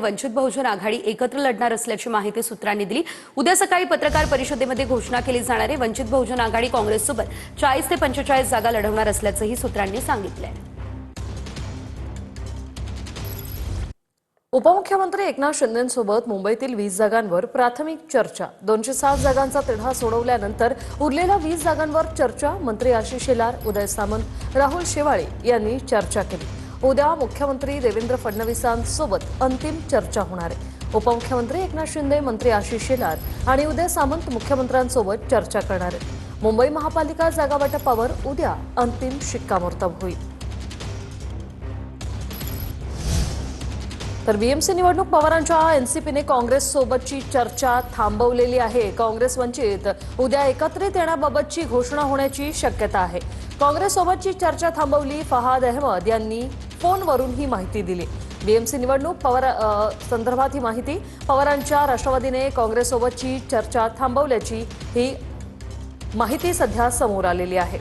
वंचित बहुजन आघाडी एकत्र लढणार असल्याची माहिती सूत्रांनी दिली। उद्या सकाळी पत्रकार परिषदेमध्ये घोषणा केली जाणार आहे। वंचित बहुजन आघाडी काँग्रेससोबत 40 ते 45 जागा लढवणार असल्याचंही सूत्रांनी सांगितलंय। उपमुख्यमंत्री एकनाथ शिंदेंसोबत मुंबईतील 20 जागांवर प्राथमिक चर्चा। 207 जागांचा तिढा सोडवल्यानंतर उरलेल्या 20 जागांवर चर्चा। मंत्री आशिष शेलार, उदय सामंत, राहुल शेवाळे यांनी चर्चा केली। उद्या मुख्यमंत्री देवेंद्र फडणवीसांसोबत अंतिम चर्चा होणार आहे। उपमुख्यमंत्री एकनाथ शिंदे, मंत्री आशिष शेलार आणि उदय सामंत मुख्यमंत्र्यांसोबत चर्चा करणार आहेत। मुंबई महापालिका जागा वाटपावर उद्या अंतिम शिक्कामोर्तब होईल। तर बीएमसी निवडणूक पवारांच्या एनसीपीने काँग्रेस सोबतची चर्चा थांबवलेली आहे। काँग्रेस वंचित उद्या एकत्रित येण्याबाबतची घोषणा होण्याची शक्यता आहे। काँग्रेस सोबतची चर्चा थांबवली। फहाद अहमद यांनी फोनवरून ही माहिती दिली। बीएमसी निवडणूक पवार संदर्भात ही माहिती। पवारांच्या राष्ट्रवादीने काँग्रेस सोबतची चर्चा थांबवल्याची ही माहिती सध्या समोर आलेली आहे।